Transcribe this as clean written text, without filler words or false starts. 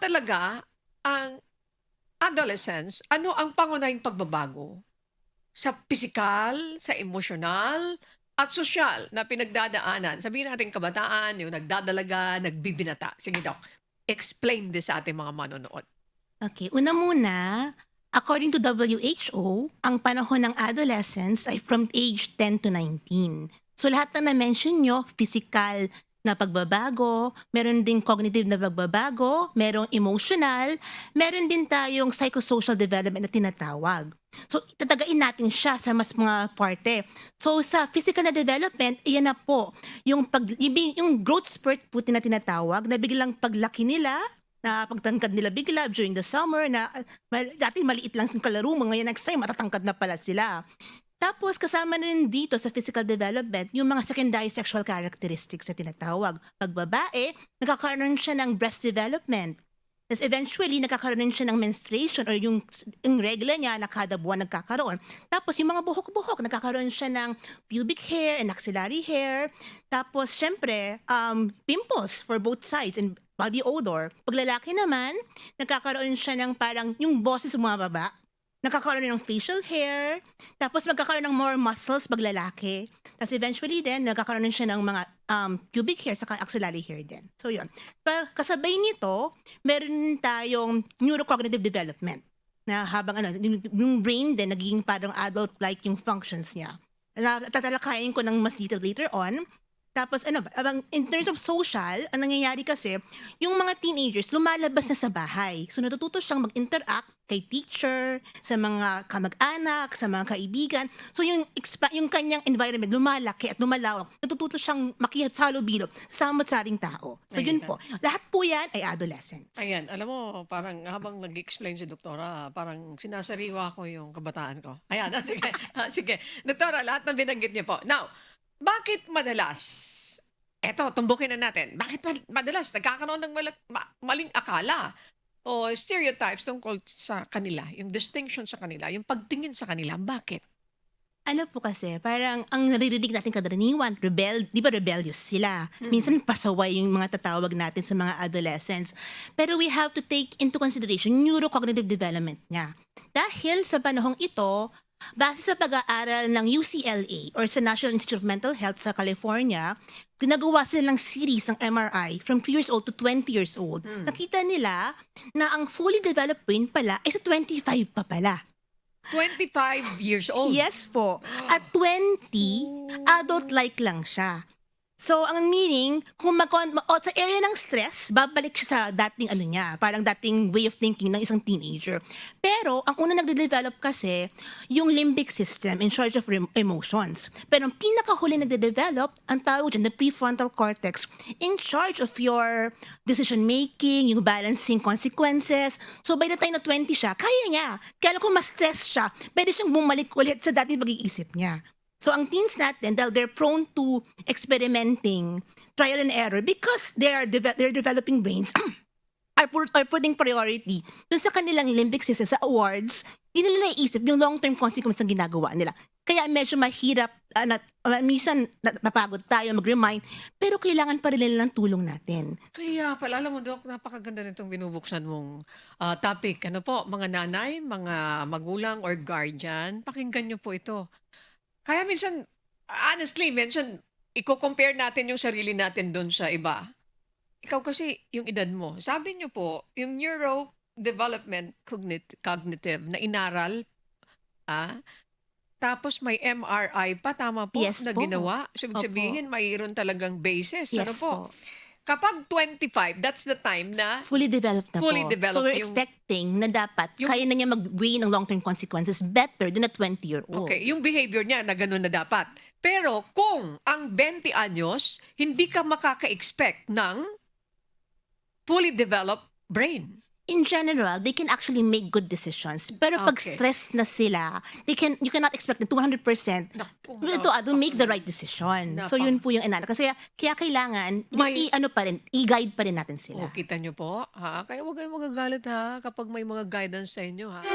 talaga ang adolescence, ano ang pangunahing pagbabago sa pisikal, sa emosyonal, at sosyal na pinagdadaanan? Sabihin natin kabataan, yung nagdadalaga, nagbibinata. Sige, Doc, explain this sa ating mga manonood. Okay, una muna, according to WHO, ang panahon ng adolescence ay from age 10 to 19. So lahat na na-mention nyo, physical na pagbabago, meron din cognitive na pagbabago, merong emotional, meron din tayong psychosocial development na tinatawag. So tatagain natin siya sa mas mga parte. So sa physical na development, iyan na po, yung growth spurt po na tinatawag, na biglang paglaki nila, na pagtangkad nila bigla during the summer na dati maliit lang yung kalaro mo, ngayon next time matatangkad na pala sila. Tapos kasama na rin dito sa physical development yung mga secondary sexual characteristics na tinatawag. Pag babae, nagkakaroon siya ng breast development. Tapos eventually, nagkakaroon rin siya ng menstruation or yung regla niya na kada buwan nagkakaroon. Tapos yung mga buhok-buhok, nagkakaroon siya ng pubic hair and axillary hair. Tapos syempre, pimples for both sides and body odor. Pag lalaki naman, nagkakaroon siya ng parang yung boses bumababa. Nagkakaroon ng facial hair, tapos magkakaroon ng more muscles pag lalaki. Tapos eventually din, nagkakaroon din siya ng mga pubic hair saka axillary hair din. So yun. Kasabay nito, meron tayong neurocognitive development na habang yung brain din nagiging parang adult-like yung functions niya. Tatalakayin ko ng mas detail later on. Tapos in terms of social, ang nangyayari kasi, yung mga teenagers lumalabas na sa bahay. So natututo siyang mag-interact kay teacher, sa mga kamag-anak, sa mga kaibigan. So yung kanyang environment lumalaki at lumalawak. Natututo siyang makihalo-bilo sa samot-saring tao. So yun po. Lahat po yan ay adolescence. Ayan, alam mo, parang habang nag-explain si Doktora, parang sinasariwa ko yung kabataan ko. Ayan, sige. Sige. Doktora, lahat ng binanggit niyo po. Now, bakit madalas, eto, tumbukin na natin, bakit madalas nagkakaroon ng maling akala o stereotypes tungkol sa kanila, yung distinction sa kanila, yung pagtingin sa kanila, bakit? Ano po kasi, parang ang naririnig natin kadaniwan, di ba rebellious sila? Minsan pasaway yung mga tatawag natin sa mga adolescents. Pero we have to take into consideration neurocognitive development niya. Dahil sa panahong ito, base sa pag-aaral ng UCLA or sa National Institute of Mental Health sa California, ginagawa sila ng series ng MRI from 3 years old to 20 years old. Nakita nila na ang fully developed brain pala ay sa 25 pa pala. 25 years old? Yes po. At 20, adult-like lang siya. So, ang meaning, kung sa area ng stress, babalik siya sa dating parang dating way of thinking ng isang teenager. Pero, ang una nagde-develop kasi, yung limbic system in charge of emotions. Pero ang pinakahuli nagde-develop, ang tawag dyan, the prefrontal cortex, in charge of your decision-making, yung balancing consequences. So, by the time na 20 siya, kaya niya. Kaya kung ma-stress siya, pwede siyang bumalik ulit sa dating pag-iisip niya. So ang teens natin, they're prone to experimenting, trial and error because their developing brains are putting priority dun sa kanilang limbic system, sa awards. Hindi nila naiisip yung long-term consequence ng ginagawa nila. Kaya medyo mahirap, minsan napagod tayo mag-remind, pero kailangan pa rin nila ng tulong natin. Kaya pala, alam mo, Dok, napakaganda nitong binubuksan mong topic. Ano po, mga nanay, mga magulang or guardian, pakinggan niyo po ito. Kaya minsan, honestly, minsan, i-compare natin yung sarili natin doon sa iba. Ikaw kasi, yung edad mo, sabi niyo po, yung neurodevelopment cognitive na inaral, tapos may MRI pa, tama po, Yes na po. ginawa. So, ibig Opo. sabihin, mayroon talagang basis. Ano Yes po? po. Kapag 25, that's the time na Fully developed na Fully po. developed So we're yung- expecting na dapat yung- kaya na niya mag-weigh ng long-term consequences better than a 20-year-old. Okay, yung behavior niya na ganun na dapat. Pero kung ang 20 anyos, hindi ka makaka-expect ng fully developed brain. In general, they can actually make good decisions. Pero pag Okay. stressed na sila, you cannot expect them 200% Naku, to make the right decision. So yun po yung inana. Kasi kaya kailangan, i-guide pa rin natin sila. kita nyo po, ha? Kaya huwag kayong magagalit, ha? Kapag may mga guidance sa inyo, ha?